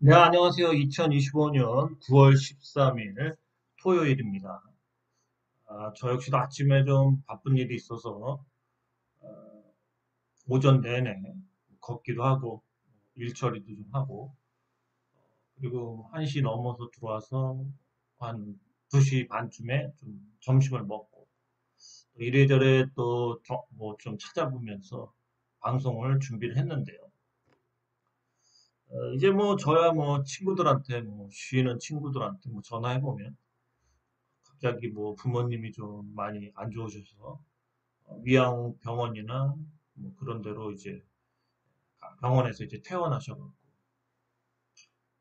네, 안녕하세요. 2025년 9월 13일 토요일입니다. 저 역시도 아침에 좀 바쁜 일이 있어서 오전 내내 걷기도 하고 일 처리도 좀 하고 그리고 1시 넘어서 들어와서 한 2시 반쯤에 좀 점심을 먹고 또 이래저래 또 뭐 좀 찾아보면서 방송을 준비를 했는데요. 이제 뭐 저야 뭐 친구들한테 뭐 쉬는 친구들한테 뭐 전화해보면 갑자기 뭐 부모님이 좀 많이 안 좋으셔서 위양병원이나 뭐 그런 데로 이제 병원에서 이제 퇴원하셔갖고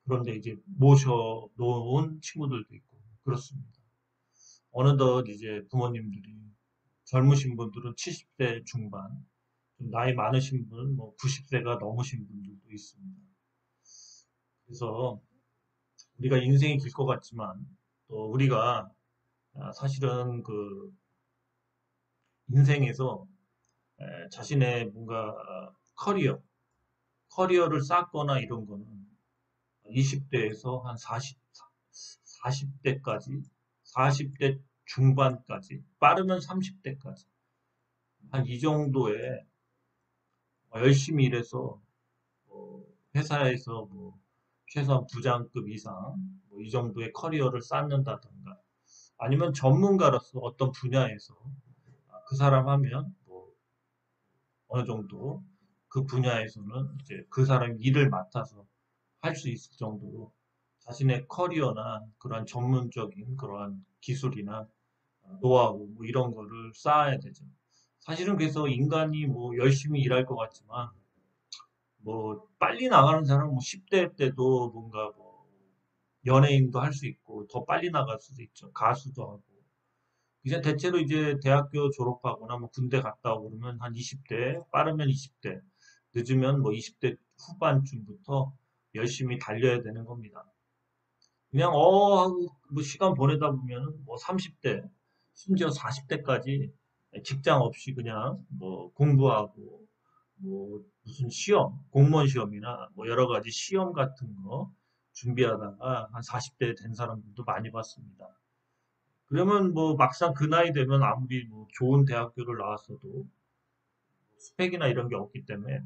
그런데 이제 모셔 놓은 친구들도 있고 그렇습니다. 어느덧 이제 부모님들이 젊으신 분들은 70대 중반, 좀 나이 많으신 분은 뭐 90세가 넘으신 분들도 있습니다. 그래서 우리가 인생이 길 것 같지만 또 우리가 사실은 그 인생에서 자신의 뭔가 커리어를 쌓거나 이런 거는 20대에서 한 40대까지, 40대 중반까지, 빠르면 30대까지, 한 이 정도의 열심히 일해서 회사에서 뭐 최소한 부장급 이상 뭐이 정도의 커리어를 쌓는다던가 아니면 전문가로서 어떤 분야에서 그 사람 하면 뭐 어느 정도 그 분야에서는 이제 그 사람 일을 맡아서 할 수 있을 정도로 자신의 커리어나 그러한 전문적인 그러한 기술이나 노하우 뭐 이런 거를 쌓아야 되죠. 사실은 그래서 인간이 뭐 열심히 일할 것 같지만 뭐 빨리 나가는 사람은 뭐 10대 때도 뭔가 뭐 연예인도 할 수 있고 더 빨리 나갈 수도 있죠. 가수도 하고. 이제 대체로 이제 대학교 졸업하거나 뭐 군대 갔다 오고 그러면 한 20대, 빠르면 20대, 늦으면 뭐 20대 후반쯤부터 열심히 달려야 되는 겁니다. 그냥 하고 뭐 시간 보내다 보면은 뭐 30대, 심지어 40대까지 직장 없이 그냥 뭐 공부하고 뭐 무슨 시험, 공무원 시험이나 뭐 여러 가지 시험 같은 거 준비하다가 한 40대 된 사람들도 많이 봤습니다. 그러면 뭐 막상 그 나이 되면 아무리 뭐 좋은 대학교를 나왔어도 스펙이나 이런 게 없기 때문에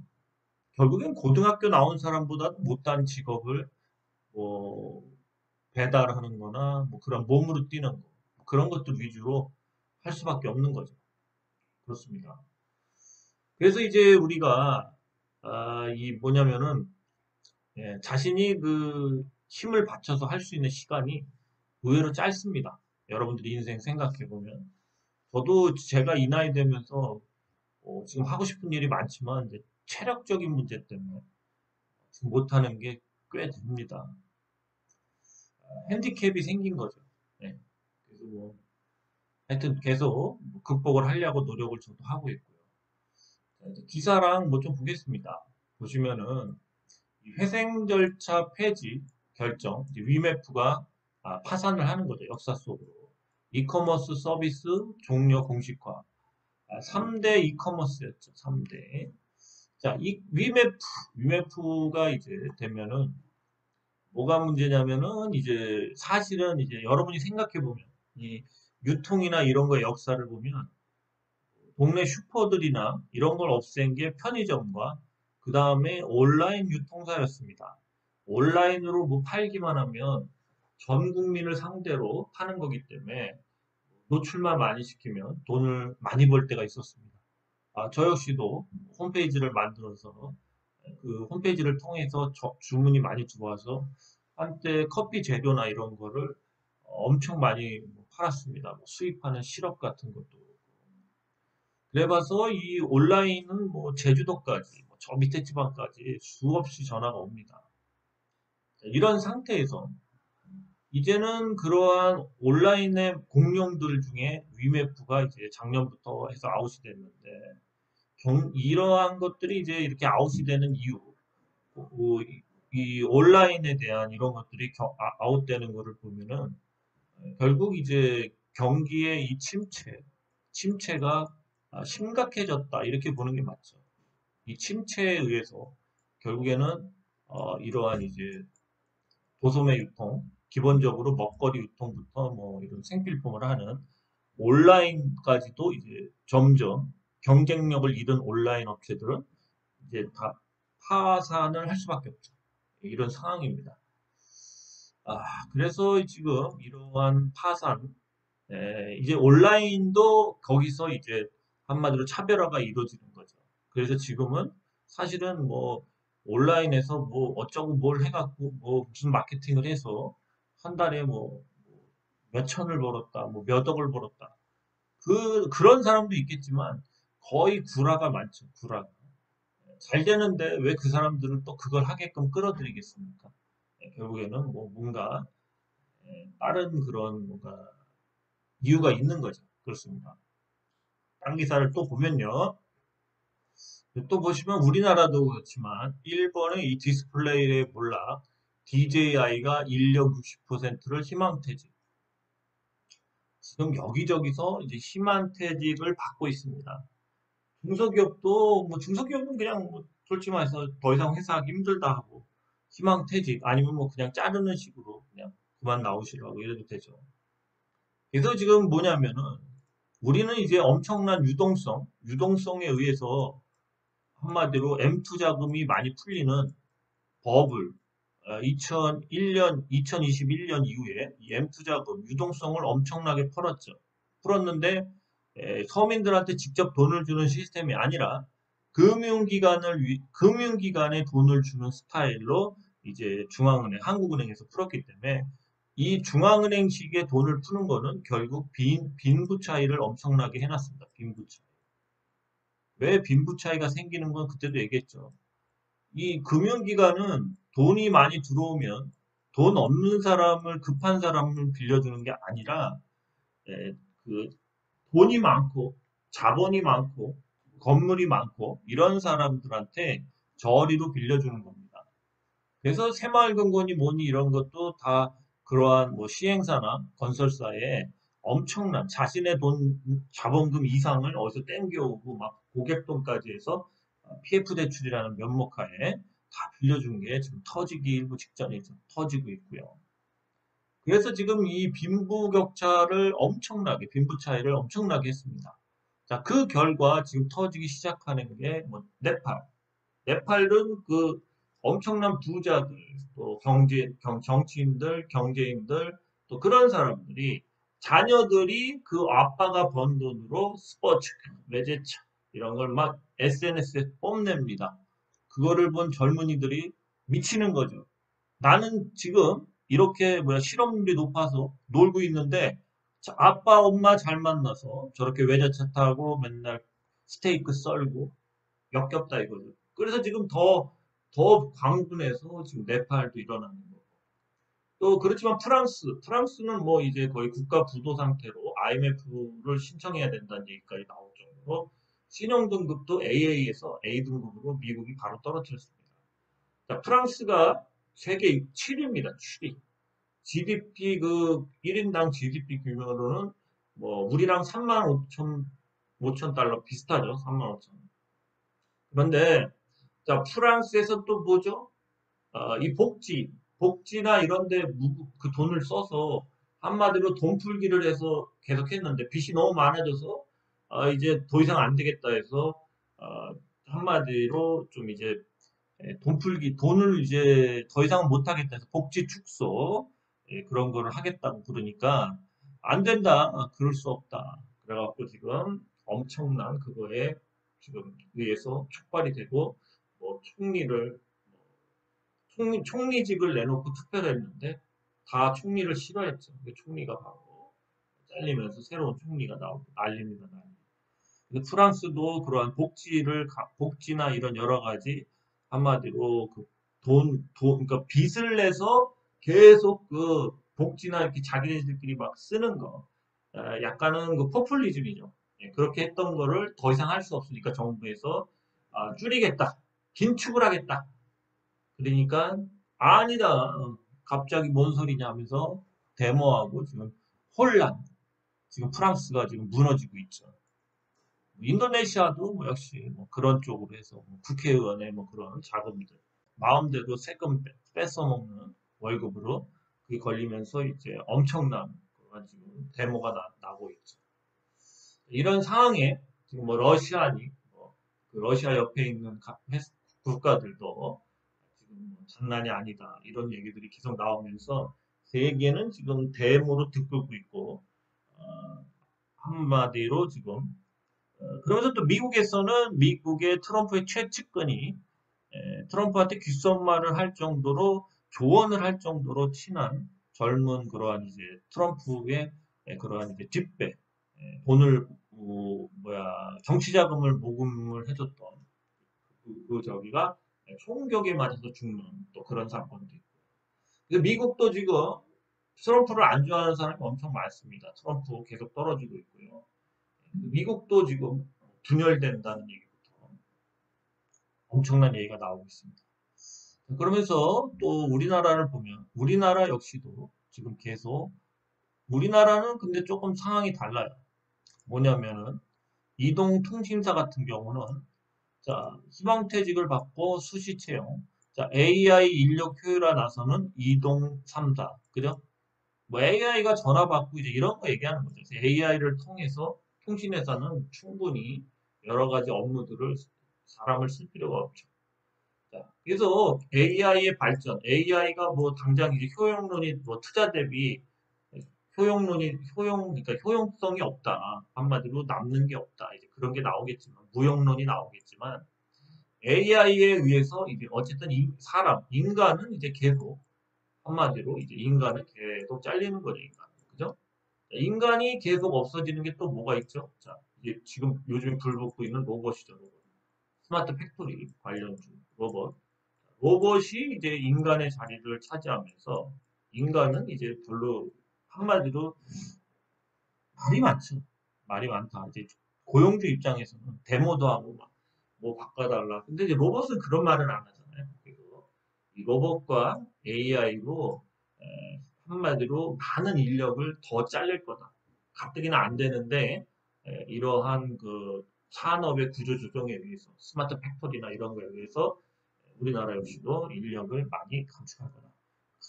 결국엔 고등학교 나온 사람보다 못한 직업을 뭐 배달하는 거나 뭐 그런 몸으로 뛰는 거 그런 것들 위주로 할 수밖에 없는 거죠. 그렇습니다. 그래서 이제 우리가 이 뭐냐면은 자신이 그 힘을 바쳐서 할 수 있는 시간이 의외로 짧습니다. 여러분들이 인생 생각해 보면 저도 제가 이 나이 되면서 지금 하고 싶은 일이 많지만 이제 체력적인 문제 때문에 지금 못하는 게 꽤 됩니다. 핸디캡이 생긴 거죠. 네. 그래서 뭐 하여튼 계속 극복을 하려고 노력을 저도 하고 있고요. 자, 이제 기사랑 뭐 좀 보겠습니다. 보시면은 이 회생 절차 폐지 결정, 이제 위메프가 파산을 하는 거죠. 역사 속으로. 이커머스 서비스 종료 공식화. 3대 이커머스였죠. 3대. 자, 이 위메프가 이제 되면은 뭐가 문제냐면은 이제 사실은 이제 여러분이 생각해 보면 이 유통이나 이런 거의 역사를 보면 동네 슈퍼들이나 이런 걸 없앤 게 편의점과 그 다음에 온라인 유통사였습니다. 온라인으로 뭐 팔기만 하면 전 국민을 상대로 파는 거기 때문에 노출만 많이 시키면 돈을 많이 벌 때가 있었습니다. 저 역시도 홈페이지를 만들어서 그 홈페이지를 통해서 주문이 많이 들어와서 한때 커피 재료나 이런 거를 엄청 많이 팔았습니다. 뭐 수입하는 시럽 같은 것도. 그래봐서 이 온라인은 뭐 제주도까지, 뭐저 밑에 지방까지 수없이 전화가 옵니다. 이런 상태에서 이제는 그러한 온라인의 공룡들 중에 위메프가 이제 작년부터 해서 아웃이 됐는데 이러한 것들이 이제 이렇게 아웃이 되는 이유, 이 온라인에 대한 이런 것들이 아웃되는 것을 보면은 결국 이제 경기의 이 침체가 심각해졌다 이렇게 보는 게 맞죠. 이 침체에 의해서 결국에는 이러한 이제 도소매 유통, 기본적으로 먹거리 유통부터 뭐 이런 생필품을 하는 온라인까지도 이제 점점 경쟁력을 잃은 온라인 업체들은 이제 다 파산을 할 수밖에 없죠. 이런 상황입니다. 아, 그래서 지금 이러한 파산, 이제 온라인도 거기서 이제 한마디로 차별화가 이루어지는 거죠. 그래서 지금은 사실은 뭐 온라인에서 뭐 어쩌고 뭘 해갖고 뭐 무슨 마케팅을 해서 한 달에 뭐 몇 천을 벌었다, 뭐 몇 억을 벌었다. 그런 사람도 있겠지만 거의 구라가 많죠, 구라가. 잘 되는데 왜 그 사람들을 또 그걸 하게끔 끌어들이겠습니까? 결국에는 뭐 뭔가 다른 그런 뭔가 이유가 있는 거죠. 그렇습니다. 딴 기사를 또 보면요. 또 보시면 우리나라도 그렇지만 일본의 이 디스플레이의 몰락 DJI가 인력 60%를 희망퇴직. 지금 여기저기서 이제 희망퇴직을 받고 있습니다. 중소기업도 뭐 중소기업은 그냥 뭐 솔직히 말해서 더 이상 회사하기 힘들다 하고 희망퇴직 아니면 뭐 그냥 자르는 식으로 그냥 그만 나오시라고 이래도 되죠. 그래서 지금 뭐냐면은 우리는 이제 엄청난 유동성에 의해서 한마디로 M2 자금이 많이 풀리는 버블, 2001년, 2021년 이후에 이 M2 자금, 유동성을 엄청나게 풀었는데 서민들한테 직접 돈을 주는 시스템이 아니라 금융기관에 돈을 주는 스타일로 이제 중앙은행, 한국은행에서 풀었기 때문에 이 중앙은행식의 돈을 푸는 거는 결국 빈부 차이를 엄청나게 해놨습니다. 빈부 차이. 왜 빈부 차이가 생기는 건 그때도 얘기했죠. 이 금융기관은 돈이 많이 들어오면 돈 없는 사람을 급한 사람을 빌려주는 게 아니라 그 돈이 많고 자본이 많고 건물이 많고 이런 사람들한테 저리로 빌려주는 겁니다. 그래서 새마을금고니 뭐니 이런 것도 다 그러한 뭐 시행사나 건설사에 엄청난 자신의 돈 자본금 이상을 어디서 땡겨오고 막 고객돈까지 해서 PF 대출이라는 면목하에 다 빌려준 게 지금 터지기 일부 직전에 좀 터지고 있고요. 그래서 지금 이 빈부 차이를 엄청나게 했습니다. 자, 그 결과 지금 터지기 시작하는 게 뭐 네팔은 그 엄청난 부자들, 또 정치인들, 경제인들, 또 그런 사람들이 자녀들이 그 아빠가 번 돈으로 스포츠, 외제차 이런 걸 막 SNS에 뽐냅니다. 그거를 본 젊은이들이 미치는 거죠. 나는 지금 이렇게 뭐야 실업률이 높아서 놀고 있는데 아빠 엄마 잘 만나서 저렇게 외제차 타고 맨날 스테이크 썰고 역겹다 이거죠. 그래서 지금 더 광분해서 지금 네팔도 일어나는 거고. 또 그렇지만 프랑스는 뭐 이제 거의 국가 부도 상태로 IMF를 신청해야 된다는 얘기까지 나올 정도로 신용등급도 AA에서 A 등급으로 미국이 바로 떨어뜨렸습니다. 자, 프랑스가 세계 7위입니다. 7위. GDP 1인당 GDP 규모로는 뭐 우리랑 3만 5천 달러 비슷하죠. 3만 5천. 그런데 자, 프랑스에서 또 뭐죠? 이 복지나 이런데 그 돈을 써서 한마디로 돈 풀기를 해서 계속했는데 빚이 너무 많아져서 이제 더 이상 안 되겠다 해서 한마디로 좀 이제 돈을 이제 더 이상은 못 하겠다 해서 복지 축소 그런 거를 하겠다고 그러니까 안 된다. 그럴 수 없다. 그래갖고 지금 엄청난 그거에 지금 의해서 촉발이 되고 뭐 총리직을 내놓고 투표를 했는데 다 총리를 싫어했죠. 총리가 바로 잘리면서 새로운 총리가 나오고 난립니다. 난리. 프랑스도 그러한 복지나 이런 여러 가지 한마디로 그 그러니까 빚을 내서 계속 그 복지나 이렇게 자기네들끼리 막 쓰는 거, 약간은 그 포퓰리즘이죠. 예, 그렇게 했던 거를 더 이상 할 수 없으니까 정부에서 줄이겠다, 긴축을 하겠다. 그러니까 아니다. 갑자기 뭔 소리냐 하면서 데모하고 지금 혼란. 지금 프랑스가 지금 무너지고 있죠. 인도네시아도 뭐 역시 뭐 그런 쪽으로 해서 뭐 국회의원의 뭐 그런 자금들 마음대로 세금 뺏어 먹는 월급으로. 그게 걸리면서 이제 엄청난 그런 지금 데모가 나고 있죠. 이런 상황에 지금 뭐 러시아니, 그 러시아 옆에 있는 국가들도 지금 뭐 장난이 아니다 이런 얘기들이 계속 나오면서 세계는 지금 대모로 들끓고 있고, 한마디로 지금, 그러면서 또 미국에서는 미국의 트럼프의 최측근이 트럼프한테 귓속말을 할 정도로 조언을 할 정도로 친한 젊은 그러한 이제 트럼프의 그러한 이제 뒷배, 돈을 정치 자금을 모금을 해줬던 그 저기가 총격에 맞아서 죽는 또 그런 사건도 있고. 그래서 미국도 지금 트럼프를 안 좋아하는 사람이 엄청 많습니다. 트럼프 계속 떨어지고 있고요. 미국도 지금 분열된다는 얘기부터 엄청난 얘기가 나오고 있습니다. 그러면서 또 우리나라를 보면 우리나라 역시도 지금 계속, 우리나라는 근데 조금 상황이 달라요. 뭐냐면은 이동통신사 같은 경우는 자, 희망퇴직을 받고 수시 채용. 자, AI 인력 효율화 나서는 이동 3사. 그죠? 뭐 AI가 전화 받고 이제 이런 거 얘기하는 거죠. AI를 통해서 통신회사는 충분히 여러 가지 업무들을 사람을 쓸 필요가 없죠. 자, 그래서 AI의 발전, AI가 뭐 당장 이제 효용론이 뭐 투자 대비 그러니까 효용성이 없다. 한마디로 남는 게 없다. 이제 그런 게 나오겠지만, 무용론이 나오겠지만, AI에 의해서 이제 어쨌든 인간은 이제 계속, 한마디로 이제 인간은 계속 잘리는 거죠, 인간. 그죠? 인간이 계속 없어지는 게 또 뭐가 있죠? 자, 이제 지금 요즘 불 붙고 있는 로봇이죠, 로봇. 스마트 팩토리 관련주 로봇. 로봇이 이제 인간의 자리를 차지하면서 인간은 이제 별로 한마디로 말이 많죠. 말이 많다. 이제 고용주 입장에서는 데모도 하고 막 뭐 바꿔달라. 근데 이제 로봇은 그런 말을 안 하잖아요. 그리고 이 로봇과 AI로 한마디로 많은 인력을 더 잘릴 거다. 가뜩이나 안 되는데 이러한 그 산업의 구조 조정에 의해서 스마트 팩토리나 이런 거에 의해서 우리나라 역시도 인력을 많이 감축할 거다.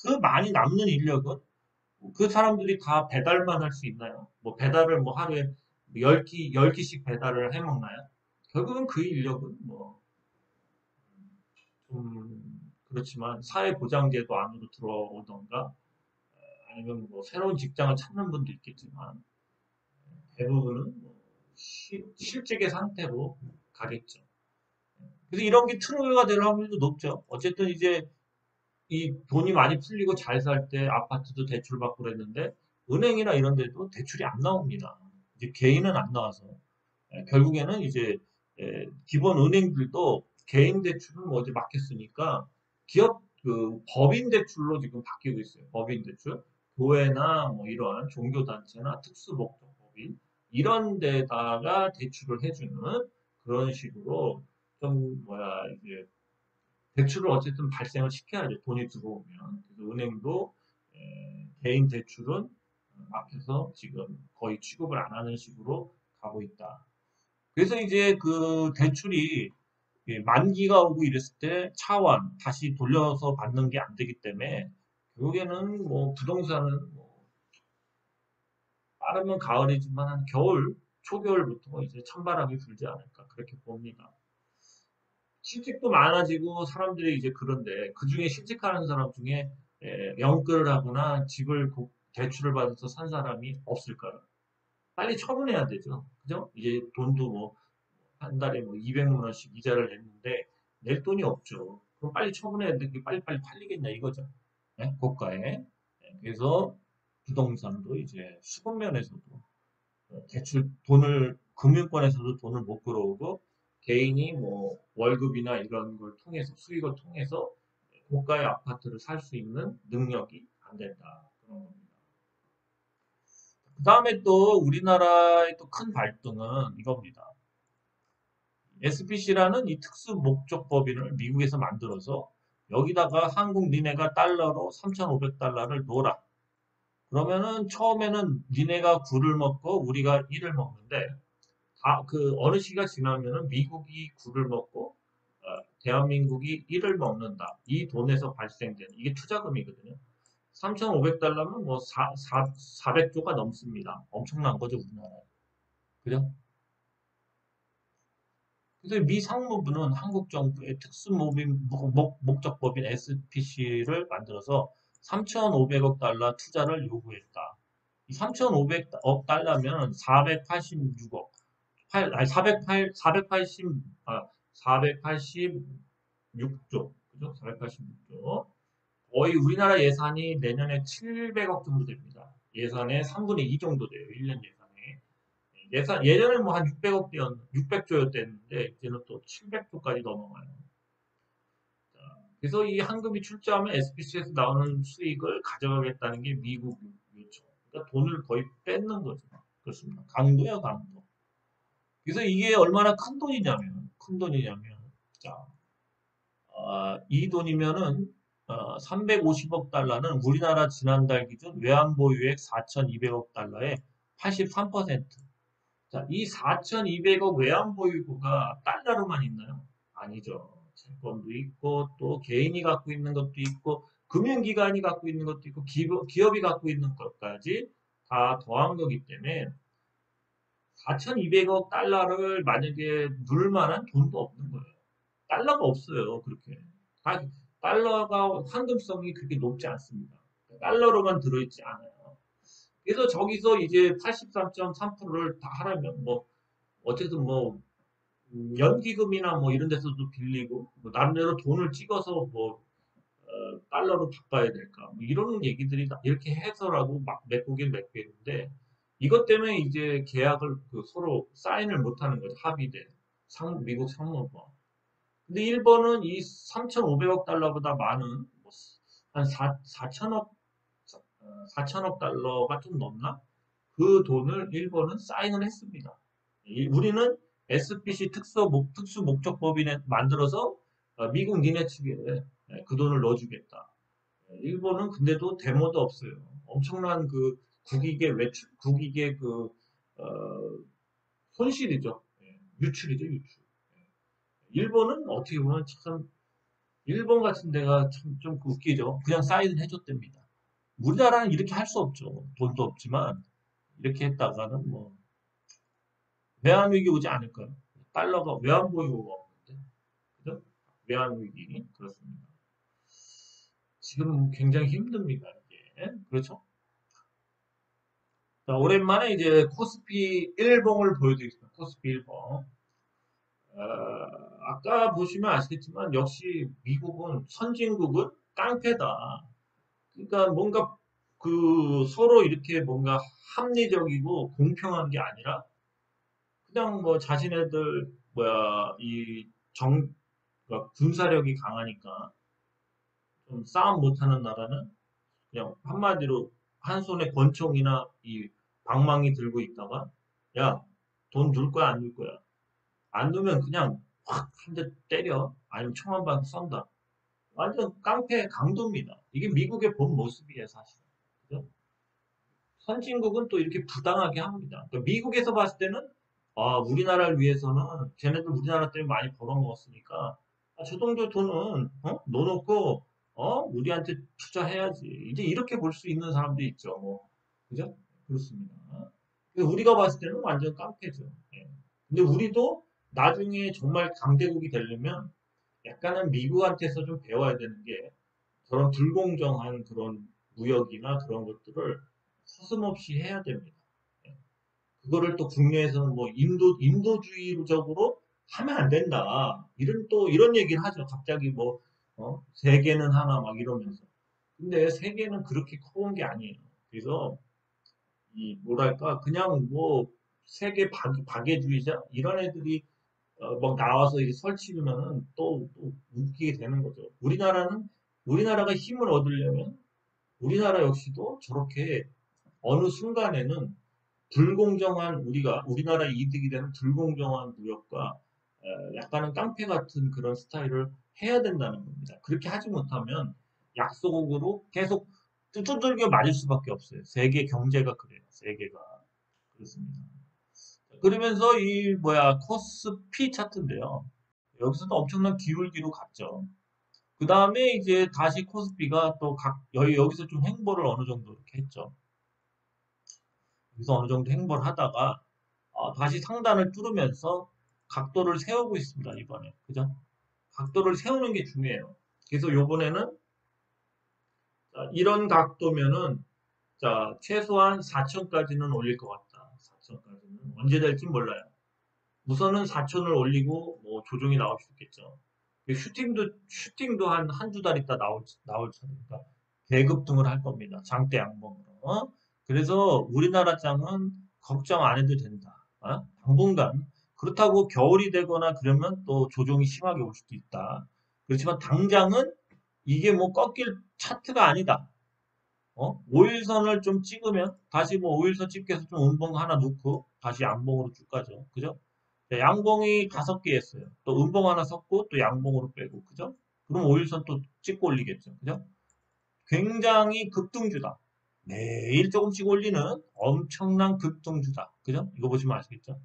그 많이 남는 인력은 그 사람들이 다 배달만 할 수 있나요? 뭐 배달을 뭐 하루에 10끼씩 배달을 해 먹나요? 결국은 그 인력은 뭐, 좀, 그렇지만 사회보장제도 안으로 들어오던가, 아니면 뭐 새로운 직장을 찾는 분도 있겠지만, 대부분은 뭐 실직의 상태로 가겠죠. 그래서 이런 게 트로이가 될 확률도 높죠. 어쨌든 이제 이 돈이 많이 풀리고 잘 살 때 아파트도 대출 받고 그랬는데 은행이나 이런 데도 대출이 안 나옵니다. 이제 개인은 안 나와서 결국에는 이제 기본 은행들도 개인 대출은 뭐 어제 막혔으니까 기업 그 법인 대출로 지금 바뀌고 있어요. 법인 대출. 교회나 뭐 이러한 종교단체나 특수목적법인 이런 데다가 대출을 해주는 그런 식으로 좀 이제 대출을 어쨌든 발생을 시켜야죠. 돈이 들어오면. 그래서 은행도 개인 대출은 막혀서 지금 거의 취급을 안 하는 식으로 가고 있다. 그래서 이제 그 대출이 만기가 오고 이랬을 때 차환 다시 돌려서 받는 게 안 되기 때문에 결국에는 뭐 부동산은 뭐 빠르면 가을이지만 한 겨울 초겨울부터 이제 찬바람이 불지 않을까 그렇게 봅니다. 실직도 많아지고 사람들이 이제 그런데 그중에 실직하는 사람 중에 영끌을 하거나 집을 대출을 받아서 산 사람이 없을까요? 빨리 처분해야 되죠. 그죠? 이제 돈도 뭐 한 달에 뭐 200만 원씩 이자를 냈는데 낼 돈이 없죠. 그럼 빨리 처분해야 되게 빨리빨리 팔리겠냐 이거죠. 네? 고가에. 네, 그래서 부동산도 이제 수급 면에서도 대출 돈을 금융권에서도 돈을 못 끌어오고 개인이 뭐 월급이나 이런 걸 통해서 수익을 통해서 고가의 아파트를 살 수 있는 능력이 안 된다. 그런 겁니다. 그 다음에 또 우리나라의 또 큰 발등은 이겁니다. SPC라는 이 특수 목적 법인을 미국에서 만들어서 여기다가 한국 니네가 달러로 3,500달러를 넣어라. 그러면은 처음에는 니네가 굴을 먹고 우리가 이를 먹는데 그 어느 시기가 지나면은 미국이 굴을 먹고 대한민국이 1을 먹는다. 이 돈에서 발생되는 이게 투자금이거든요. 3,500달러면 뭐 400조가 넘습니다. 엄청난 거죠, 우리나라에. 그죠? 그래서 미 상무부는 한국 정부의 특수목적법인 SPC를 만들어서 3,500억 달러 투자를 요구했다. 이 3,500억 달러면 486억, 아니 480, 486조, 그죠? 486조. 거의 우리나라 예산이 내년에 700억 정도 됩니다. 예산의 3분의 2 정도 돼요. 1년 예산에. 예전에 뭐 한 600조였댔는데, 이제는 또 700조까지 넘어가요. 자, 그래서 이 한금이 출자하면 SPC에서 나오는 수익을 가져가겠다는 게 미국 요청. 그러니까 돈을 거의 뺏는 거죠. 그렇습니다. 강도야, 강도. 그래서 이게 얼마나 큰 돈이냐면, 자, 이 돈이면은 350억 달러는 우리나라 지난달 기준 외환보유액 4,200억 달러의 83%. 자, 이 4,200억 외환보유고가 달러로만 있나요? 아니죠. 채권도 있고 또 개인이 갖고 있는 것도 있고 금융기관이 갖고 있는 것도 있고 기업이 갖고 있는 것까지 다 더한 거기 때문에 4,200억 달러를 만약에 넣을 만한 돈도 없는 거예요. 달러가 없어요. 그렇게. 달러가 황금성이 그렇게 높지 않습니다. 달러로만 들어있지 않아요. 그래서 저기서 이제 83.3%를 다 하려면 뭐 어쨌든 뭐 연기금이나 뭐 이런 데서도 빌리고 뭐 나름대로 돈을 찍어서 뭐 달러로 바꿔야 될까 뭐 이런 얘기들이 이렇게 해서라도 막 맺고긴 맺겠는데 이것 때문에 이제 계약을 서로 사인을 못하는 거죠. 합의된 미국 상무부와. 근데 일본은 이 3,500억 달러보다 많은 한 4천억 4천억 달러가 좀 넘나? 그 돈을 일본은 사인을 했습니다. 우리는 SPC 특수 목적법인에 만들어서 미국 니네 측에 그 돈을 넣어주겠다. 일본은 근데도 데모도 없어요. 엄청난 그 국익의 그 어, 손실이죠. 유출이죠, 유출. 일본은 어떻게 보면 참 일본 같은 데가 참 좀 웃기죠. 그냥 사인을 해줬답니다. 우리나라는 이렇게 할 수 없죠. 돈도 없지만 이렇게 했다가는 뭐 외환위기 오지 않을까요? 달러가 외환보유고가 없는데 그죠? 외환위기 그렇습니다. 지금 굉장히 힘듭니다. 이게 그렇죠? 자, 오랜만에 이제 코스피 일봉을 보여드리겠습니다. 코스피 일봉. 아까 보시면 아시겠지만 역시 미국은 선진국은 깡패다. 그러니까 뭔가 그 서로 이렇게 뭔가 합리적이고 공평한 게 아니라 그냥 뭐 자신네들 뭐야 그러니까 군사력이 강하니까 좀 싸움 못하는 나라는 그냥 한마디로 한 손에 권총이나 이 방망이 들고 있다가 야 돈 줄 거야 안 줄 거야 안 넣으면 그냥 확 한 대 때려 아니면 총 한 방 쏜다 완전 깡패 강도입니다. 이게 미국의 본 모습이에요 사실. 그죠? 선진국은 또 이렇게 부당하게 합니다. 그러니까 미국에서 봤을 때는 우리나라를 위해서는 쟤네들 우리나라 때문에 많이 벌어먹었으니까 저 정도 돈은 넣어놓고 우리한테 투자해야지. 이제 이렇게 볼 수 있는 사람도 있죠. 뭐 그죠? 그렇습니다. 그래서 우리가 봤을 때는 완전 깡패죠. 예. 근데 우리도 나중에 정말 강대국이 되려면 약간은 미국한테서 좀 배워야 되는 게 그런 불공정한 그런 무역이나 그런 것들을 서슴없이 해야 됩니다. 예. 그거를 또 국내에서는 뭐 인도주의적으로 하면 안 된다. 이런 얘기를 하죠. 갑자기 뭐, 세계는 하나 막 이러면서. 근데 세계는 그렇게 커온 게 아니에요. 그래서 뭐랄까, 그냥 뭐, 세계 박애주의자? 이런 애들이 막 나와서 이제 설치면은 또 웃기게 되는 거죠. 우리나라가 힘을 얻으려면 우리나라 역시도 저렇게 어느 순간에는 우리나라 이득이 되는 불공정한 무역과 약간은 깡패 같은 그런 스타일을 해야 된다는 겁니다. 그렇게 하지 못하면 약소국으로 계속 두들겨 맞을 수밖에 없어요. 세계 경제가 그래요. 세계가 그렇습니다. 그러면서 이 뭐야 코스피 차트인데요. 여기서도 엄청난 기울기로 갔죠. 그 다음에 이제 다시 코스피가 또 여기서 좀 횡보를 어느 정도 이렇게 했죠. 여기서 어느 정도 횡보를 하다가 다시 상단을 뚫으면서 각도를 세우고 있습니다. 이번에. 그죠? 각도를 세우는 게 중요해요. 그래서 요번에는 이런 각도면은 자, 최소한 4천까지는 올릴 것 같다. 4천까지는. 언제 될지 몰라요. 우선은 4천을 올리고 뭐 조정이 나올 수 있겠죠. 슈팅도 한두 달 있다 나올 차니까 대급등을 할 겁니다. 장대 양봉으로. 그래서 우리나라 장은 걱정 안 해도 된다. 당분간. 그렇다고 겨울이 되거나 그러면 또 조정이 심하게 올 수도 있다. 그렇지만 당장은 이게 뭐 꺾일 차트가 아니다. 5일선을 좀 찍으면 다시 뭐 5일선 찍기 위해서 좀 음봉 하나 넣고 다시 양봉으로 쭉 가죠. 그죠? 자, 양봉이 5개 했어요. 또 음봉 하나 섰고 또 양봉으로 빼고. 그죠? 그럼 5일선 또 찍고 올리겠죠. 그죠? 굉장히 급등주다. 매일 조금씩 올리는 엄청난 급등주다. 그죠? 이거 보시면 아시겠죠?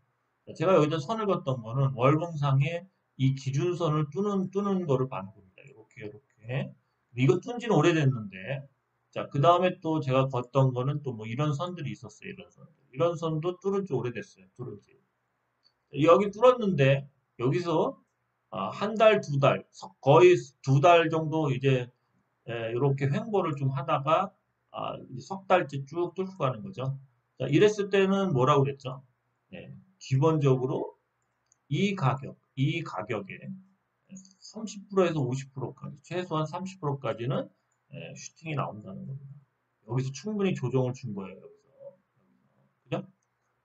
자, 제가 여기다 선을 걷던 거는 월봉상에 이 기준선을 뚫는 거를 봐는 겁니다. 이렇게. 이거 뚫은 지는 오래됐는데, 자, 그 다음에 또 제가 걷던 거는 또 뭐 이런 선들이 있었어요. 이런 선들. 이런 선도 뚫은 지 오래됐어요. 뚫은 지. 여기 뚫었는데, 여기서 한 달, 두 달, 거의 두 달 정도 이제 이렇게 횡보를 좀 하다가 석 달째 쭉 뚫고 가는 거죠. 자, 이랬을 때는 뭐라고 그랬죠? 기본적으로 이 가격에 30%에서 50%까지, 최소한 30%까지는 슈팅이 나온다는 겁니다. 여기서 충분히 조정을 준 거예요. 여기서. 그죠?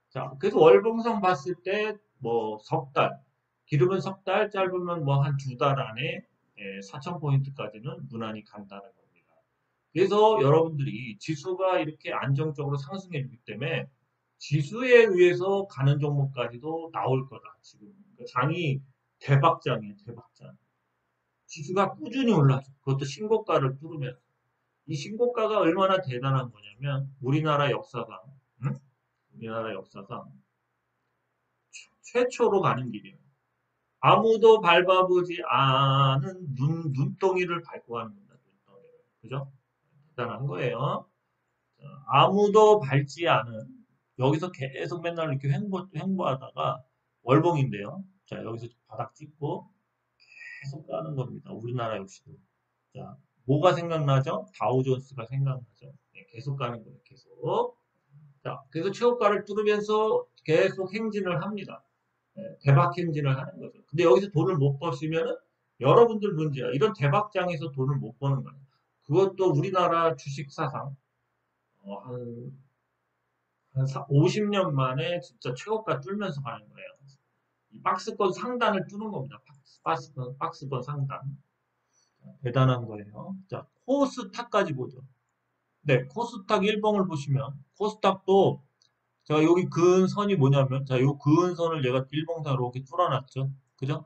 자, 그래서 월봉상 봤을 때, 뭐, 석 달, 길으면 석 달, 짧으면 뭐 한 두 달 안에 4,000포인트까지는 무난히 간다는 겁니다. 그래서 여러분들이 지수가 이렇게 안정적으로 상승해 주기 때문에 지수에 의해서 가는 종목까지도 나올 거다. 지금. 그러니까 장이 대박장이에요, 대박장. 지수가 꾸준히 올라죠. 그것도 신고가를 뚫으면서. 이 신고가가 얼마나 대단한 거냐면, 우리나라 역사상, 응? 우리나라 역사상 최초로 가는 길이에요. 아무도 밟아보지 않은 눈덩이를 밟고 가는 겁니다. 눈덩이를. 그죠? 대단한 거예요. 아무도 밟지 않은, 여기서 계속 맨날 이렇게 횡보하다가 월봉인데요. 자, 여기서 바닥 찍고 계속 가는 겁니다. 우리나라 역시도. 자, 뭐가 생각나죠? 다우존스가 생각나죠. 네, 계속 가는 거예요. 계속. 자, 그래서 최고가를 뚫으면서 계속 행진을 합니다. 대박 행진을 하는 거죠. 근데 여기서 돈을 못 버시면은 여러분들 문제야. 이런 대박장에서 돈을 못 버는 거예요. 그것도 우리나라 주식 사상 한 50년 만에 진짜 최고가 뚫면서 가는 거예요. 이 박스권 상단을 뚫은 겁니다. 박스권 상단. 대단한 거예요. 자, 코스닥까지 보죠. 네, 코스닥 일봉을 보시면 코스닥도 자, 여기 그은 선이 뭐냐면, 자, 요 그은 선을 얘가 일봉상으로 이렇게 뚫어놨죠. 그죠?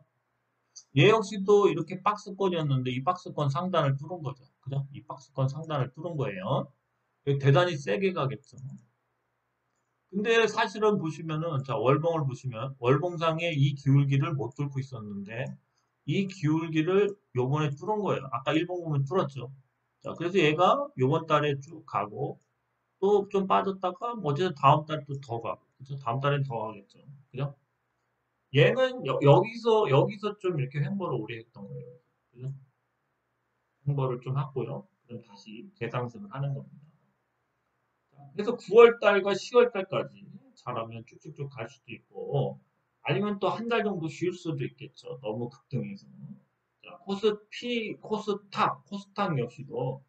얘 역시도 이렇게 박스권이었는데, 이 박스권 상단을 뚫은 거죠. 그죠? 이 박스권 상단을 뚫은 거예요. 대단히 세게 가겠죠. 근데 사실은 보시면은, 자, 월봉을 보시면, 월봉상에 이 기울기를 못 뚫고 있었는데, 이 기울기를 요번에 뚫은 거예요. 아까 일봉 보면 뚫었죠. 자, 그래서 얘가 요번 달에 쭉 가고, 또 좀 빠졌다가, 뭐 어쨌든 다음 달 또 더 가고, 그죠? 다음 달엔 더 가겠죠. 그죠? 얘는 여기서 좀 이렇게 횡보를 오래 했던 거예요. 그죠? 횡보를 좀 하고요. 그럼 다시 재상승을 하는 겁니다. 그래서 9월 달과 10월 달까지 잘하면 쭉쭉쭉 갈 수도 있고, 아니면 또 한 달 정도 쉴 수도 있겠죠. 너무 급등해서. 자, 코스닥 역시도,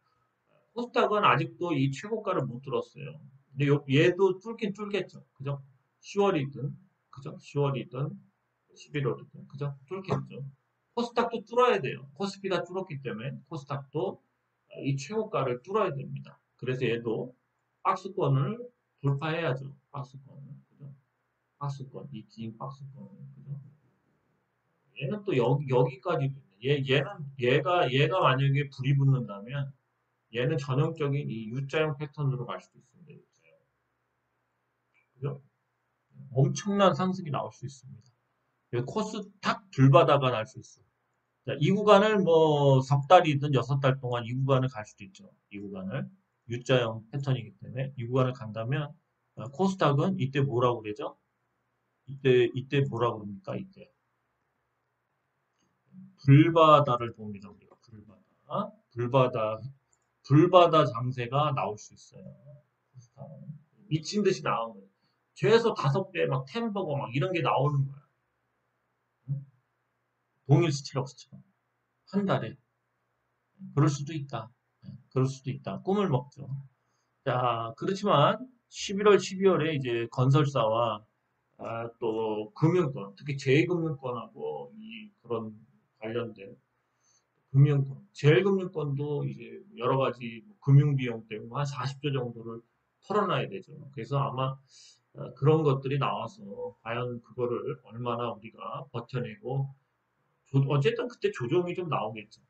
코스닥은 아직도 이 최고가를 못 뚫었어요. 근데 얘도 뚫긴 뚫겠죠. 그죠? 10월이든, 그죠? 10월이든, 11월이든, 그죠? 뚫겠죠. 코스닥도 뚫어야 돼요. 코스피가 뚫었기 때문에 코스닥도 이 최고가를 뚫어야 됩니다. 그래서 얘도 박스권을 돌파해야죠. 박스권을. 그죠? 박스권, 이 긴 박스권을. 그죠? 얘는 또 여기까지, 얘가 만약에 불이 붙는다면, 얘는 전형적인 이 U자형 패턴으로 갈 수도 있습니다. U자형. 그죠? 엄청난 상승이 나올 수 있습니다. 코스 탁 불바다가 날 수 있어. 자, 이 구간을 뭐 석 달이든 여섯 달 동안 이 구간을 갈 수도 있죠. 이 구간을 U자형 패턴이기 때문에 이 구간을 간다면 코스닥은 이때 뭐라고 그러죠? 이때 뭐라고 그럽니까? 이때 불바다를 봅니다. 우리가 불바다 장세가 나올 수 있어요. 코스닥은 미친 듯이 나오는 거예요. 최소 5배 막 템버거 막 이런 게 나오는 거야. 응? 동일 스틸업스처럼 한 달에 그럴 수도 있다. 그럴 수도 있다. 꿈을 먹죠. 자, 그렇지만 11월, 12월에 이제 건설사와 또 금융권, 특히 제2금융권하고 이 그런 관련된 금융권, 제일금융권도 이제 여러 가지 뭐 금융 비용 때문에 한 40조 정도를 털어놔야 되죠. 그래서 아마 그런 것들이 나와서 과연 그거를 얼마나 우리가 버텨내고 어쨌든 그때 조정이 좀 나오겠죠.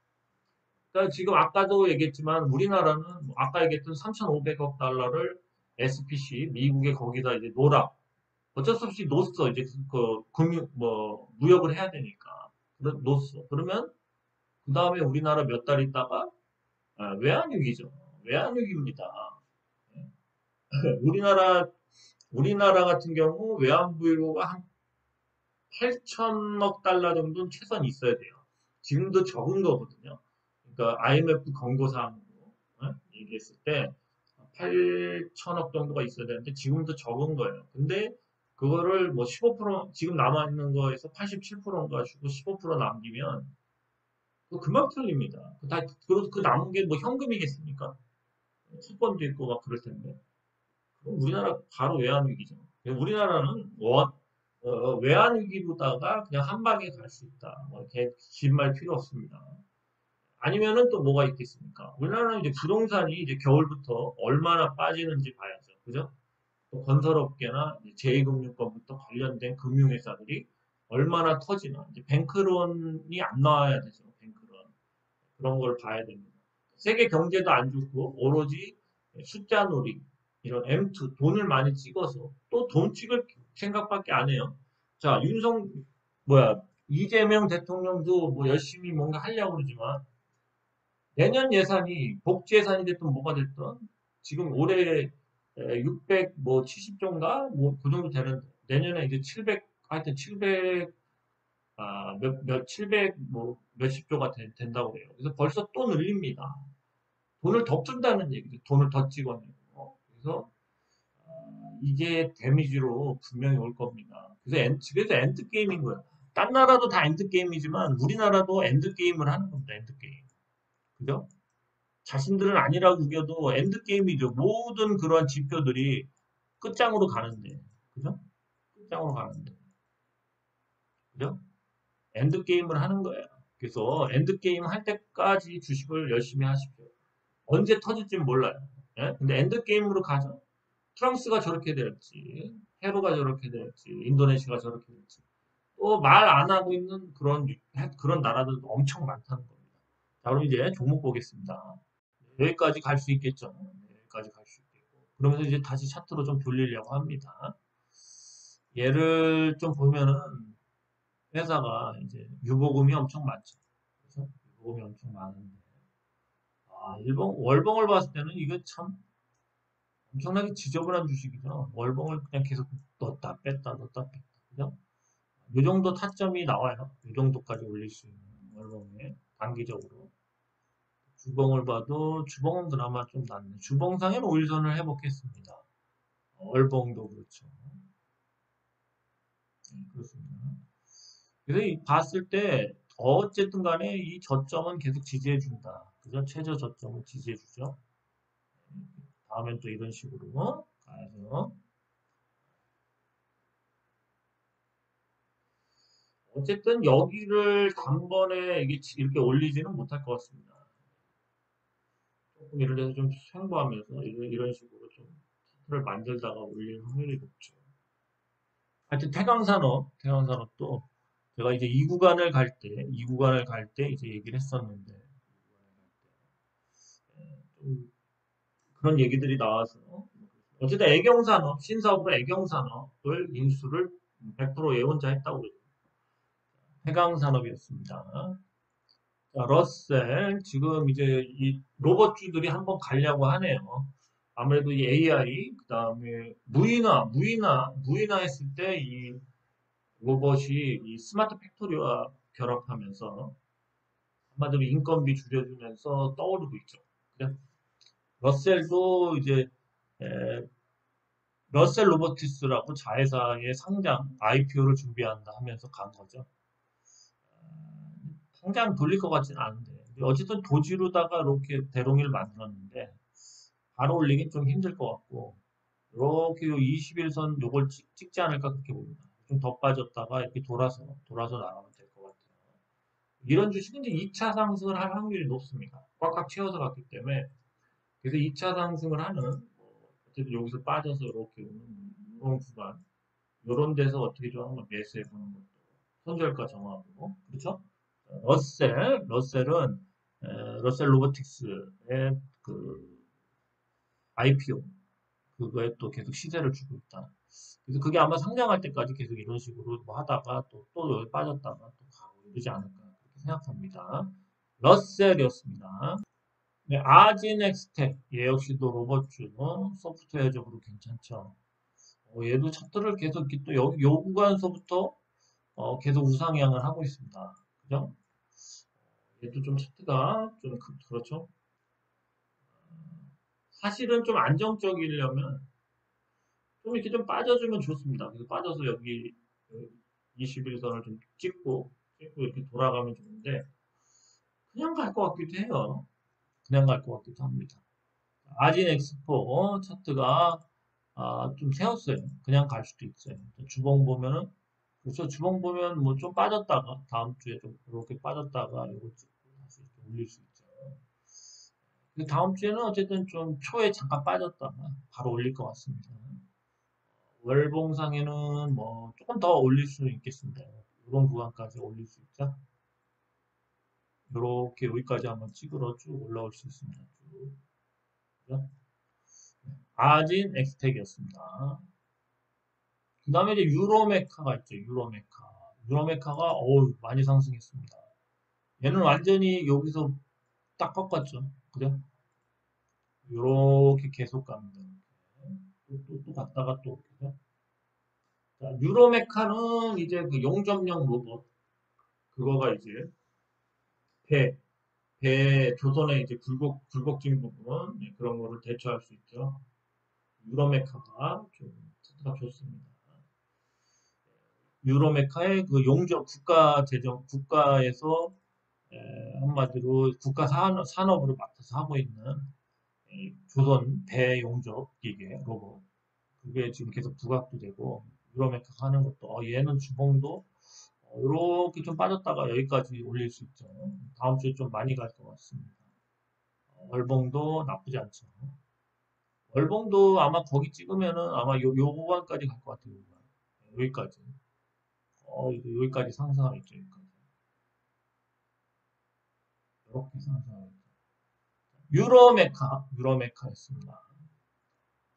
그러니까 지금 아까도 얘기했지만 우리나라는 뭐 아까 얘기했던 3,500억 달러를 SPC 미국에 거기다 이제 놓으라. 어쩔 수 없이 놓았어. 이제 그 금융 뭐 무역을 해야 되니까. 놓았어. 그러면 그 다음에 우리나라 몇 달 있다가 외환위기죠. 외환위기입니다. 예. 우리나라 같은 경우 외환보유고가 한 8천억 달러 정도는 최소한 있어야 돼요. 지금도 적은 거거든요. 그러니까 IMF 권고사항으로 얘기했을 때 8천억 정도가 있어야 되는데 지금도 적은 거예요. 근데 그거를 뭐 15% 지금 남아있는 거에서 87%인가 주고 15% 남기면 그거 금방 털립니다. 그 남은 게 뭐 현금이겠습니까? 채권도 있고 막 그럴 텐데. 그럼 우리나라 바로 외환위기죠. 우리나라는 외환위기보다가 그냥 한 방에 갈 수 있다. 뭐 이렇게 긴 말 필요 없습니다. 아니면은 또 뭐가 있겠습니까? 우리나라는 이제 부동산이 이제 겨울부터 얼마나 빠지는지 봐야죠. 그죠? 또 건설업계나 제2금융권부터 관련된 금융회사들이 얼마나 터지나. 이제 뱅크론이 안 나와야 되죠. 뱅크론. 그런 걸 봐야 됩니다. 세계 경제도 안 좋고 오로지 숫자놀이 이런 M2 돈을 많이 찍어서 또 돈 찍을 생각밖에 안 해요. 자, 뭐야 이재명 대통령도 뭐 열심히 뭔가 하려고 그러지만 내년 예산이 복지 예산이 됐든 뭐가 됐든 지금 올해 600 뭐 70조인가 뭐 그 정도 되는 내년에 이제 700 하여튼 700 700 뭐 몇십 조가 된다고 해요. 그래서 벌써 또 늘립니다. 돈을 더 준다는 얘기죠. 돈을 더 찍어내고. 그래서 이게 데미지로 분명히 올 겁니다. 그래서 엔드게임인 거예요. 딴 나라도 다 엔드게임이지만 우리나라도 엔드게임을 하는 겁니다. 엔드게임. 그죠? 자신들은 아니라고 우겨도 엔드게임이죠. 모든 그러한 지표들이 끝장으로 가는데. 그죠? 끝장으로 가는데. 그죠? 엔드게임을 하는 거예요. 그래서 엔드게임 할 때까지 주식을 열심히 하십시오. 언제 터질지는 몰라요. 예? 근데 엔드게임으로 가죠. 프랑스가 저렇게 될지, 페루가 저렇게 될지, 인도네시아가 저렇게 될지, 또 말 안 하고 있는 그런 나라들도 엄청 많다는 겁니다. 자, 그럼 이제 종목 보겠습니다. 여기까지 갈 수 있겠죠. 여기까지 갈 수 있겠고. 그러면서 이제 다시 차트로 좀 돌리려고 합니다. 얘를 좀 보면은 회사가 이제 유보금이 엄청 많죠. 그래서 유보금이 엄청 많은데, 월봉을 봤을 때는 이거 참 엄청나게 지저분한 주식이죠. 월봉을 그냥 계속 넣었다 뺐다 넣었다 뺐다. 그죠? 이 정도 타점이 나와요. 이 정도까지 올릴 수 있는 월봉에 단기적으로. 주봉을 봐도 주봉은 그나마 좀 낫네. 주봉상에는 우일선을 해보겠습니다. 월봉도 그렇죠. 네, 그렇습니다. 그래서 봤을 때 어쨌든 간에 이 저점은 계속 지지해준다. 그죠? 최저 저점을 지지해주죠. 다음엔 또 이런 식으로 가야죠. 어쨌든 여기를 단번에 이렇게 올리지는 못할 것 같습니다. 조금 예를 들어서 좀 횡보하면서 이런 식으로 좀 차트를 만들다가 올릴 확률이 높죠. 하여튼 태광산업도 제가 이제 이 구간을 갈 때 이제 얘기를 했었는데, 좀 그런 얘기들이 나와서, 어쨌든 애경산업, 신사업으로 애경산업을 인수를 100% 예언자 했다고 그러죠. 해강 산업이었습니다. 자, 러셀 지금 이제 이 로봇주들이 한번 가려고 하네요. 아무래도 이 AI 그다음에 무인화 했을 때 이 로봇이 이 스마트 팩토리와 결합하면서 한마디로 인건비 줄여주면서 떠오르고 있죠. 그래? 러셀도 이제 에, 러셀 로보티스라고 자회사의 상장 IPO를 준비한다 하면서 간 거죠. 당장 돌릴 것 같지는 않은데 어쨌든 도지로다가 이렇게 대롱이를 만들었는데 바로 올리긴 좀 힘들 것 같고 이렇게 21선 요걸 찍지 않을까 그렇게 봅니다. 좀 더 빠졌다가 이렇게 돌아서 나가면 될 것 같아요. 이런 주식은 이제 2차 상승을 할 확률이 높습니다. 꽉꽉 채워서 갔기 때문에 그래서 2차 상승을 하는 어쨌든 여기서 빠져서 이렇게 오는 이런 구간 이런 데서 어떻게 좀 한번 매수해 보는 것도 손절가 정하고 그렇죠? 러셀은 러셀 로보틱스의 그 IPO 그거에 또 계속 시세를 주고 있다. 그래서 그게 아마 상장할 때까지 계속 이런 식으로 뭐 하다가 또 여기 빠졌다가 또 가고 이러지 않을까 그렇게 생각합니다. 러셀이었습니다. 네, 아진엑스텍 얘 역시도 로봇주 소프트웨어적으로 괜찮죠. 얘도 차트를 계속 이렇게 또 여기 요 구간서부터 계속 우상향을 하고 있습니다. 그죠? 얘도 좀 차트가 좀 그렇죠. 사실은 좀 안정적이려면 좀 이렇게 좀 빠져주면 좋습니다. 그래서 빠져서 여기 21선을 좀 찍고 이렇게 돌아가면 좋은데 그냥 갈 것 같기도 해요. 그냥 갈 것 같기도 합니다. 아진 엑스포 차트가 좀 세웠어요. 그냥 갈 수도 있어요. 주봉 보면은 그렇죠. 주봉 보면 뭐 좀 빠졌다가 다음 주에 좀 그렇게 빠졌다가 이거 찍고 다시 이렇게 올릴 수 있죠. 근데 다음 주에는 어쨌든 좀 초에 잠깐 빠졌다가 바로 올릴 것 같습니다. 월봉상에는 뭐 조금 더 올릴 수는 있겠습니다. 이런 구간까지 올릴 수 있죠. 이렇게 여기까지 한번 찍으러 쭉 올라올 수 있습니다. 쭉. 그죠? 아진 엑스텍이었습니다. 그 다음에 이제 유로메카가 있죠. 유로메카. 유로메카가 어우 많이 상승했습니다. 얘는 완전히 여기서 딱 꺾었죠. 그죠? 이렇게 계속 갑니다. 또 갔다가 또 그죠? 자, 유로메카는 이제 그 용접용 로봇 그거가 이제 배, 배 조선의 이제 굴곡진 부분 네, 그런 거를 대처할 수 있죠. 유로메카가 좀 차트가 좋습니다. 유로메카의 그 용접 국가에서 한마디로 국가 산업으로 맡아서 하고 있는 조선 대용접 기계 로봇 그게 지금 계속 부각도 되고 유로메카가 하는 것도 얘는 주봉도 이렇게 좀 빠졌다가 여기까지 올릴 수 있죠. 다음 주에 좀 많이 갈 것 같습니다. 월봉도 나쁘지 않죠. 월봉도 아마 거기 찍으면은 아마 요 구간까지 갈 것 같아요. 여기까지. 여기까지 상승하겠죠. 여기까지. 이렇게 상승하겠죠. 유로메카였습니다.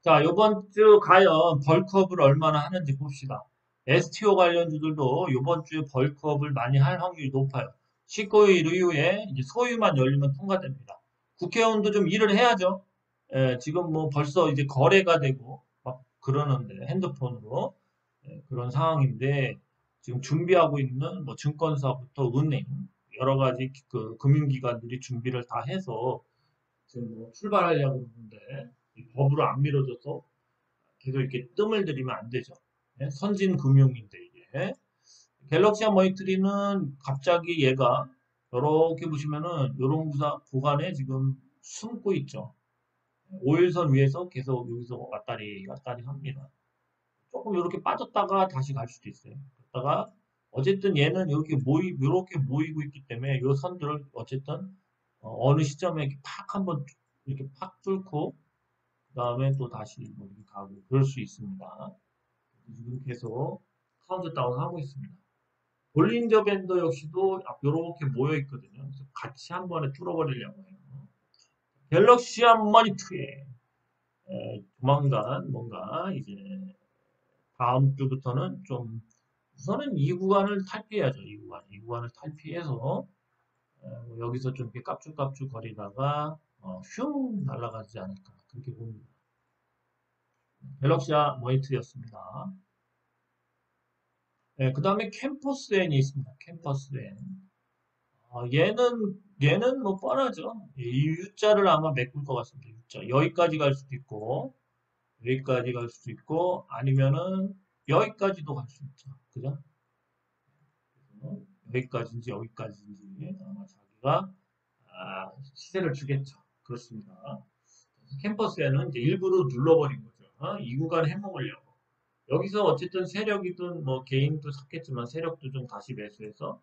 자, 이번 주 과연 벌크업을 얼마나 하는지 봅시다. STO 관련주들도 이번 주에 벌크업을 많이 할 확률이 높아요. 19일 이후에 이제 소유만 열리면 통과됩니다. 국회의원도 좀 일을 해야죠. 지금 뭐 벌써 이제 거래가 되고 막 그러는데 핸드폰으로 그런 상황인데 지금 준비하고 있는 뭐 증권사부터 은행 여러 가지 그 금융기관들이 준비를 다 해서 지금 뭐 출발하려고 그러는데 이 법으로 안 미뤄져서 계속 이렇게 뜸을 들이면 안 되죠. 선진 금융인데 이게 갤럭시와 머니터리는 갑자기 얘가 이렇게 보시면은 이런 구간에 지금 숨고 있죠. 5일선 위에서 계속 여기서 왔다리 합니다. 조금 이렇게 빠졌다가 다시 갈 수도 있어요. 그러다가 어쨌든 얘는 이렇게 모이고 있기 때문에 이 선들을 어쨌든 어느 시점에 이렇게 팍 한번 이렇게 팍 뚫고 그 다음에 또 다시 뭐 이렇게 가고 그럴 수 있습니다. 지금 계속 카운트다운 하고 있습니다. 볼린저 밴더 역시도 이렇게 모여 있거든요. 그래서 같이 한 번에 뚫어버리려고 해요. 갤럭시와 머니터리 조만간 뭔가 이제 다음 주부터는 좀 우선은 이 구간을 탈피해야죠. 이 구간을 탈피해서 여기서 좀 이렇게 깝죽깝죽 거리다가 슝 날아가지 않을까 그렇게 봅니다. 갤럭시아 모니터였습니다. 네, 그 다음에 캠퍼스 N이 있습니다. 캠퍼스 N. 얘는 뭐 뻔하죠. 이 U자를 아마 메꿀 것 같습니다. U자. 여기까지 갈 수도 있고, 여기까지 갈 수도 있고, 아니면은 여기까지도 갈 수 있죠. 그죠? 그래서 여기까지인지 여기까지인지 아마 자기가 시세를 주겠죠. 그렇습니다. 캠퍼스에는 이제 일부러 눌러버린 거죠. 이 구간 해먹으려고. 여기서 어쨌든 세력이든 뭐 개인도 샀겠지만 세력도 좀 다시 매수해서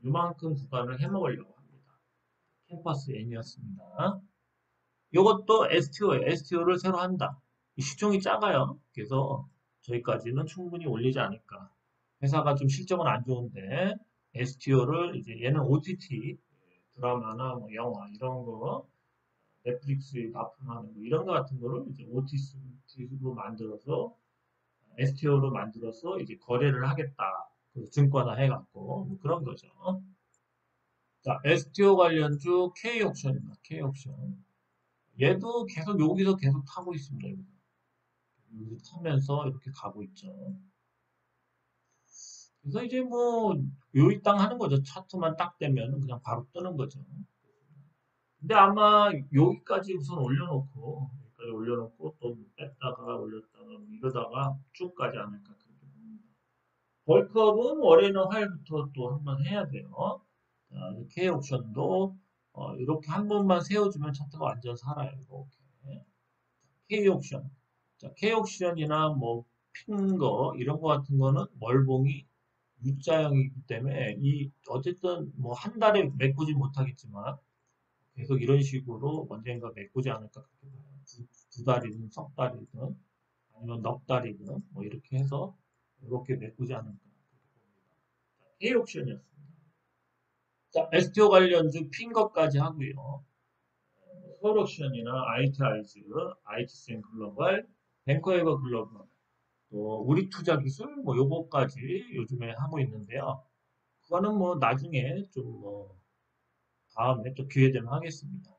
이만큼 구간을 해먹으려고 합니다. 캠퍼스 N이었습니다. 이것도 STO예요. STO를 새로 한다. 시총이 작아요. 그래서 저희까지는 충분히 올리지 않을까. 회사가 좀 실적은 안 좋은데 STO를 이제 얘는 OTT 드라마나 뭐 영화 이런 거 넷플릭스에 납품하는 거 이런 거 같은 거를 이제 OTT로 만들어서 STO로 만들어서 이제 거래를 하겠다. 그 증권화 해갖고 뭐 그런 거죠. 자, STO 관련주 K옵션입니다. K옵션. 얘도 계속 여기서 계속 타고 있습니다. 여기서 타면서 이렇게 가고 있죠. 그래서 이제 뭐 요이 땅 하는 거죠. 차트만 딱 되면 그냥 바로 뜨는 거죠. 근데 아마 여기까지 우선 올려놓고 여기까지 올려놓고 또 뺐다가 올렸다가 뭐 이러다가 쭉 가지 않을까 그렇게 봅니다. 벌크업은 월요일이나 화요일부터 또 한번 해야 돼요. 자, K옵션도 이렇게 한 번만 세워주면 차트가 완전 살아요. 이렇게. K옵션. 자, K옵션이나 뭐 핀거 이런 거 같은 거는 월봉이 U자형이기 때문에 이 어쨌든 뭐 한 달에 메꾸지 못하겠지만 계속 이런 식으로 언젠가 메꾸지 않을까 그렇게 봐요. 두 달이든 석 달이든 아니면 넉 달이든 뭐 이렇게 해서 이렇게 메꾸지 않을까 그렇게 봅니다. K옵션이었습니다. 자, STO 관련주 핀 것까지 하고요. 서울옵션이나 ITI즈, IT센 글로벌, 뱅커에버 글로벌, 또 우리 투자 기술 뭐 요거까지 요즘에 하고 있는데요. 그거는 뭐 나중에 좀 뭐 다음에 또 기회 되면 하겠습니다.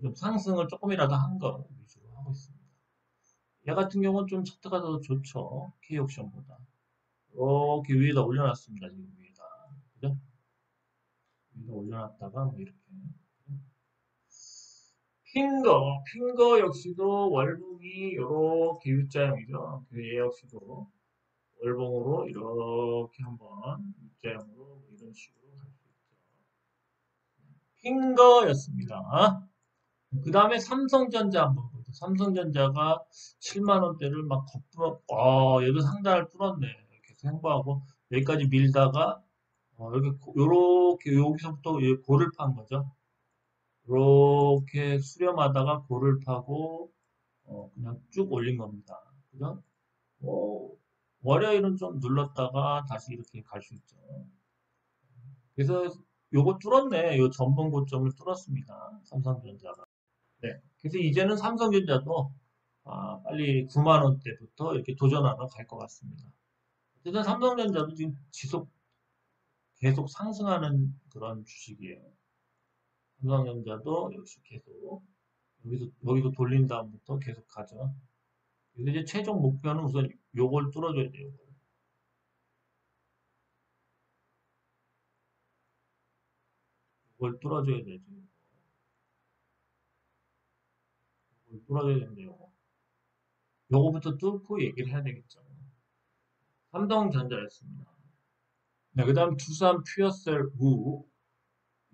좀 상승을 조금이라도 한 거 위주로 하고 있습니다. 얘 같은 경우는 좀 차트가 더 좋죠. K옵션보다. 이렇게 위에다 올려놨습니다. 지금 위에다. 그죠? 위에다 올려놨다가 뭐 이렇게. 핑거 역시도 월봉이 이렇게 U자형이죠. 얘 역시도 월봉으로 이렇게 한번 U자형으로 뭐 이런 식으로 갈 수 있죠. 핑거였습니다. 그 다음에 삼성전자 한번 보죠. 삼성전자가 7만 원대를 막 거꾸로, 얘도 상단을 뚫었네. 계속 행보하고 여기까지 밀다가 요렇게 여기서부터 고를 판 거죠. 이렇게 수렴하다가 고를 파고 그냥 쭉 올린 겁니다. 그죠? 월요일은 좀 눌렀다가 다시 이렇게 갈 수 있죠. 그래서 요거 뚫었네. 요 전번 고점을 뚫었습니다. 삼성전자가. 네. 그래서 이제는 삼성전자도 빨리 9만 원대부터 이렇게 도전하러 갈 것 같습니다. 어쨌든 삼성전자도 지금 계속 상승하는 그런 주식이에요. 삼성전자도 역시 계속 여기서 돌린 다음부터 계속 가죠. 그래서 이제 최종 목표는 우선 요걸 뚫어줘야 돼요. 요걸 뚫어줘야 되죠. 요걸 뚫어줘야 되는데요. 요거부터 뚫고 얘기를 해야 되겠죠. 삼성전자였습니다. 네, 그 다음 두산 퓨어셀 우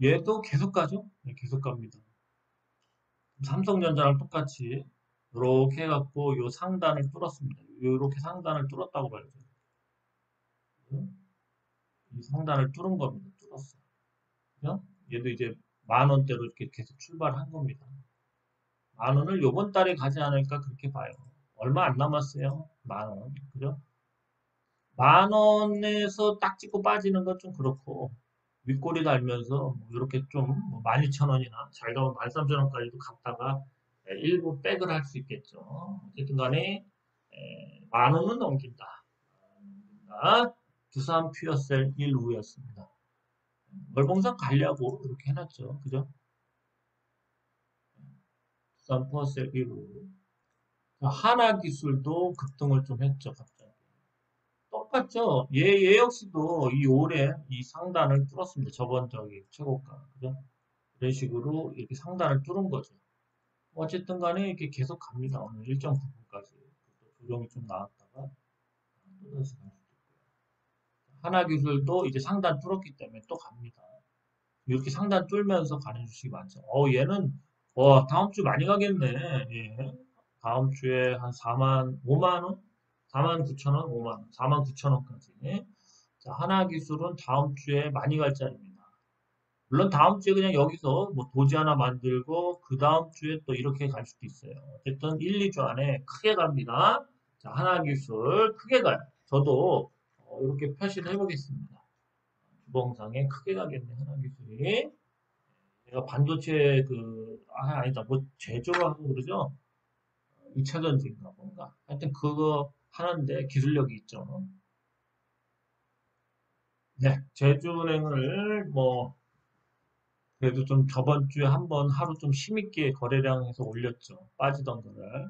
얘도 계속 가죠? 네, 계속 갑니다. 삼성전자랑 똑같이 이렇게 해갖고 요 상단을 뚫었습니다. 이렇게 상단을 뚫었다고 봐야죠. 이 상단을 뚫은 겁니다. 뚫었어요. 그죠? 얘도 이제 만 원대로 이렇게 계속 출발한 겁니다. 만 원을 요번 달에 가지 않을까 그렇게 봐요. 얼마 안 남았어요. 만 원. 그죠? 만 원에서 딱 찍고 빠지는 건 좀 그렇고 윗꼬리 달면서 뭐 이렇게 좀뭐 12,000원이나 잘 가면 13,000원까지도 갔다가 일부 백을 할 수 있겠죠. 어쨌든 간에 만 원은 넘긴다. 넘긴다. 두산 퓨어셀 1우였습니다. 월봉상 가려고 이렇게 해놨죠. 그죠? 두산 퓨어셀 1우. 하나기술도 급등을 좀 했죠, 갑자기. 똑같죠? 얘 역시도 이 올해 이 상단을 뚫었습니다. 저번 저기 최고가. 그죠? 이런 식으로 이렇게 상단을 뚫은 거죠. 어쨌든 간에 이렇게 계속 갑니다. 오늘 일정 부분까지. 조정이 좀 나왔다가 또다시 갈 수도 있고요. 하나기술도 이제 상단 뚫었기 때문에 또 갑니다. 이렇게 상단 뚫면서 가는 주식이 많죠. 얘는 다음 주 많이 가겠네. 예. 다음 주에 한 4만 5만 원, 4만 9천 원, 5만 원, 4만 9천 원까지. 자, 하나기술은 다음 주에 많이 갈 자리입니다. 물론 다음 주에 그냥 여기서 뭐 도지 하나 만들고 그 다음 주에 또 이렇게 갈 수도 있어요. 어쨌든 1, 2주 안에 크게 갑니다. 자, 하나기술 크게 가요. 저도 이렇게 표시를 해보겠습니다. 주봉상에 크게 가겠네, 하나기술이. 제가 반도체 아니다. 뭐 제조하고 그러죠? 2차전지인가 뭔가. 하여튼 그거 하는데 기술력이 있죠. 네, 제주은행을 뭐 그래도 좀 저번 주에 한번 하루 좀 힘있게 거래량에서 올렸죠. 빠지던 거를.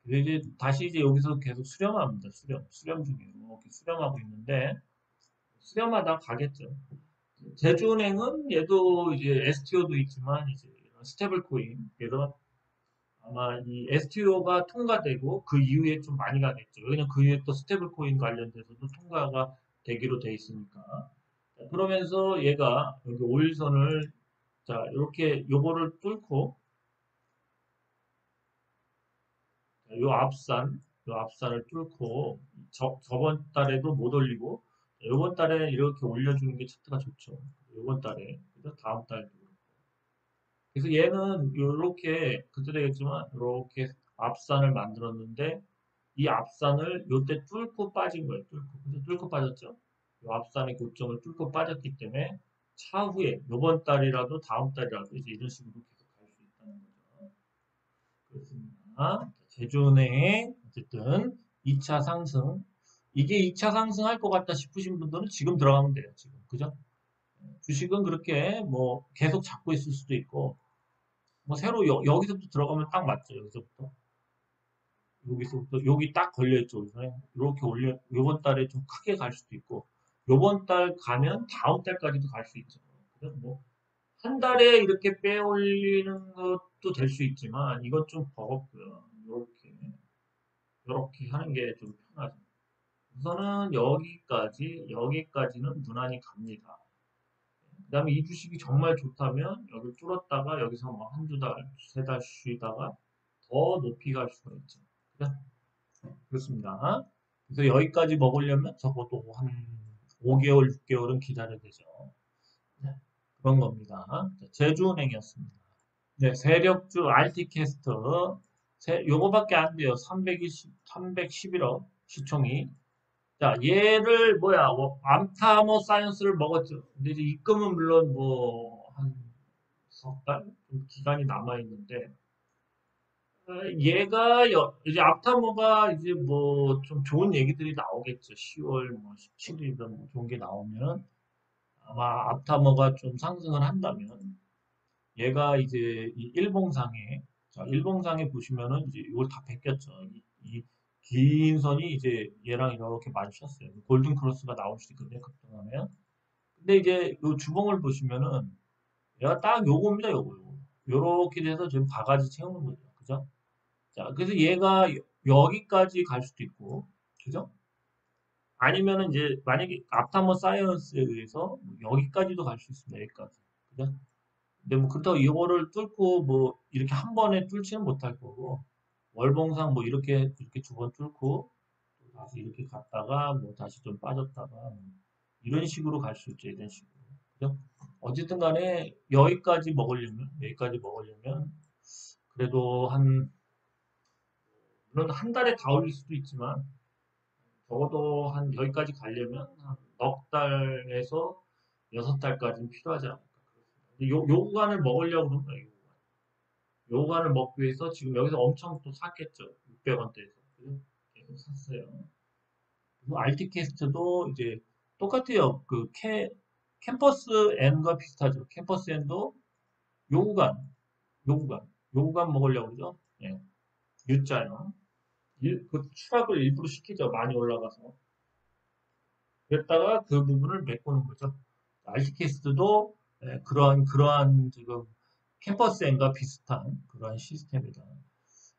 이제 다시 이제 여기서 계속 수렴합니다. 수렴 중이에요. 이렇게 수렴하고 있는데 수렴하다 가겠죠. 제주은행은 얘도 이제 STO도 있지만 이제 이런 스테이블 코인 얘도 아마 이 STO가 통과되고 그 이후에 좀 많이 가겠죠. 왜냐면 그 이후에 또 스테이블 코인 관련돼서도 통과가 되기로 돼 있으니까. 자, 그러면서 얘가 여기 5일선을 자, 이렇게 요거를 뚫고 요 앞산을 뚫고 저번 달에도 못 올리고 요번 달에 이렇게 올려주는 게 차트가 좋죠. 요번 달에 그죠? 다음 달도 그렇고. 그래서 얘는 요렇게 그때 되겠지만 요렇게 앞산을 만들었는데 이 앞산을 요때 뚫고 빠진 거예요. 그래서 뚫고 빠졌죠. 요 앞산의 고점을 뚫고 빠졌기 때문에 차후에 요번 달이라도 다음 달이라도 이제 이런 식으로 계속 갈 수 있다는 거죠. 그렇습니다. 제주은행 어쨌든 2차 상승 이게 2차 상승할 것 같다 싶으신 분들은 지금 들어가면 돼요. 지금 그죠? 주식은 그렇게 뭐 계속 잡고 있을 수도 있고 뭐 새로 여기서부터 들어가면 딱 맞죠. 여기서부터 여기 딱 걸려있죠. 이렇게 올려 요번 달에 좀 크게 갈 수도 있고 요번 달 가면 다음 달까지도 갈 수 있죠. 그래서 뭐 한 달에 이렇게 빼 올리는 것도 될 수 있지만 이건 좀 버겁고요. 이렇게 하는 게 좀 편하죠. 우선은 여기까지는 무난히 갑니다. 그 다음에 이 주식이 정말 좋다면 여기 뚫었다가 여기서 뭐 한두 달, 세 달 쉬다가 더 높이 갈 수가 있죠. 그죠? 그렇습니다. 그래서 여기까지 먹으려면 적어도 한 5개월, 6개월은 기다려야 되죠. 네, 그런 겁니다. 제주은행이었습니다. 네, 세력주 RT캐스터 요거밖에 안 돼요. 311억 시총이. 자, 얘를 암타모 사이언스를 먹었죠. 근데 이제 입금은 물론 뭐 한 석 달? 좀 기간이 남아 있는데 얘가 이제 암타모가 이제 뭐 좀 좋은 얘기들이 나오겠죠. 10월 뭐 17일이든 뭐 좋은 게 나오면 아마 암타모가 좀 상승을 한다면 얘가 이제 이 일봉상에 자, 일봉상에 보시면은 이제 이걸 다 베꼈죠. 긴 선이 이제 얘랑 이렇게 마주쳤어요. 골든 크로스가 나올 수 있거든요. 급등하면. 근데 이제 이 주봉을 보시면은 얘가 딱 요겁니다. 요거. 요렇게 돼서 지금 바가지 채우는 거죠. 그죠? 자, 그래서 얘가 여기까지 갈 수도 있고, 그죠? 아니면은 이제 만약에 앞타머 사이언스에 의해서 뭐 여기까지도 갈 수 있습니다. 여기까지. 그죠? 근데 뭐 그렇다고 이거를 뚫고 뭐 이렇게 한 번에 뚫지는 못할 거고 월봉상 뭐 이렇게 두 번 뚫고 또 다시 이렇게 갔다가 뭐 다시 좀 빠졌다가 뭐 이런 식으로 갈 수 있죠. 이런 식으로. 그죠? 어쨌든 간에 여기까지 먹으려면 그래도 물론 한 달에 다 올릴 수도 있지만 적어도 한 여기까지 가려면 한 넉 달에서 여섯 달까지는 필요하지 않을까. 요 구간을 먹으려고 그런 거예요. 요 구간을 먹기 위해서 지금 여기서 엄청 또 샀겠죠. 600원대에서. 계속 샀어요. 그 알티캐스트도 이제 똑같아요. 캠퍼스 N과 비슷하죠. 캠퍼스 N도 요구간, 요구간, 요구간 먹으려고 그러죠. 예, U자요. 그 추락을 일부러 시키죠. 많이 올라가서. 그랬다가 그 부분을 메꾸는 거죠. 알티캐스트도 그러한 지금 캠퍼스 N과 비슷한 그러한 시스템이다.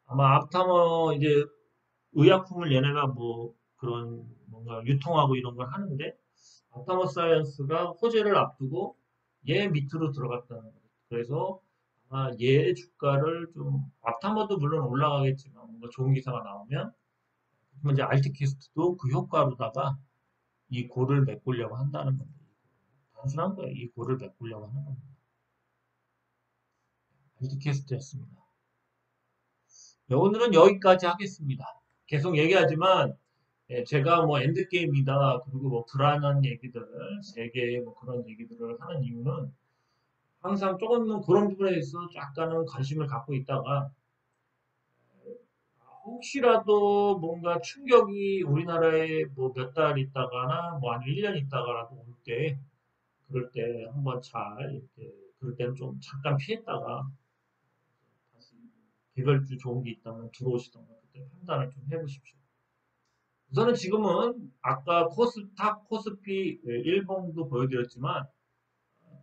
아마 앞타머 이제 의약품을 얘네가 뭐 그런 뭔가 유통하고 이런 걸 하는데 앞타머 사이언스가 호재를 앞두고 얘 밑으로 들어갔다는 거죠. 그래서 아마 얘 주가를 좀 앞타머도 물론 올라가겠지만 뭔가 좋은 기사가 나오면 이제 알티캐스트도 그 효과로다가 이 고를 메꾸려고 한다는 겁니다. 단순한 거예요. 이 고를 메꾸려고 하는 겁니다. 알티캐스트였습니다. 네, 오늘은 여기까지 하겠습니다. 계속 얘기하지만 제가 뭐 엔드게임이다 그리고 뭐 불안한 얘기들 세계 뭐 그런 얘기들을 하는 이유는 항상 조금은 그런 부분에 있어서 약간은 관심을 갖고 있다가 혹시라도 뭔가 충격이 우리나라에 뭐 몇 달 있다가나 뭐 아니면 1년 있다가라도 올 때 그럴 때 한번 잘 이렇게 그럴 때는 좀 잠깐 피했다가 다시 개별주 좋은 게 있다면 들어오시던가 그때 판단을 좀 해보십시오. 우선은 지금은 아까 코스닥, 코스피, 일봉도 보여드렸지만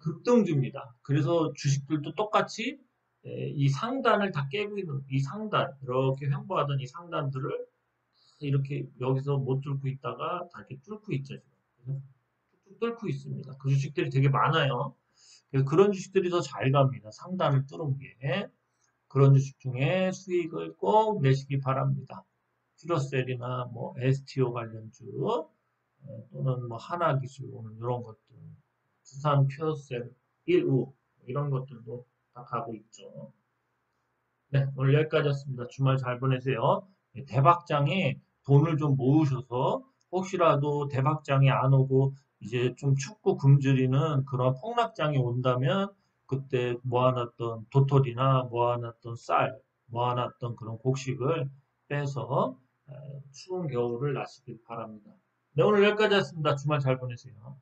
급등주입니다. 그래서 주식들도 똑같이 이 상단을 다 깨고 있는 이 상단 이렇게 횡보하던 이 상단들을 이렇게 여기서 못 뚫고 있다가 다 이렇게 뚫고 있죠. 지금. 쭉 뚫고 있습니다. 그 주식들이 되게 많아요. 그래서 그런 주식들이 더 잘 갑니다. 상단을 뚫은 게. 그런 주식 중에 수익을 꼭 내시기 바랍니다. 퓨러셀이나 뭐 STO 관련주 또는 뭐 하나기술 오늘 이런 것들 두산 퓨어셀 1우 이런 것들도 다 가고 있죠. 네, 오늘 여기까지였습니다. 주말 잘 보내세요. 네, 대박장에 돈을 좀 모으셔서 혹시라도 대박장이 안 오고 이제 좀 춥고 굶주리는 그런 폭락장이 온다면 그때 모아놨던 도토리나 모아놨던 쌀, 모아놨던 그런 곡식을 빼서 추운 겨울을 나시길 바랍니다. 네, 오늘 여기까지였습니다. 주말 잘 보내세요.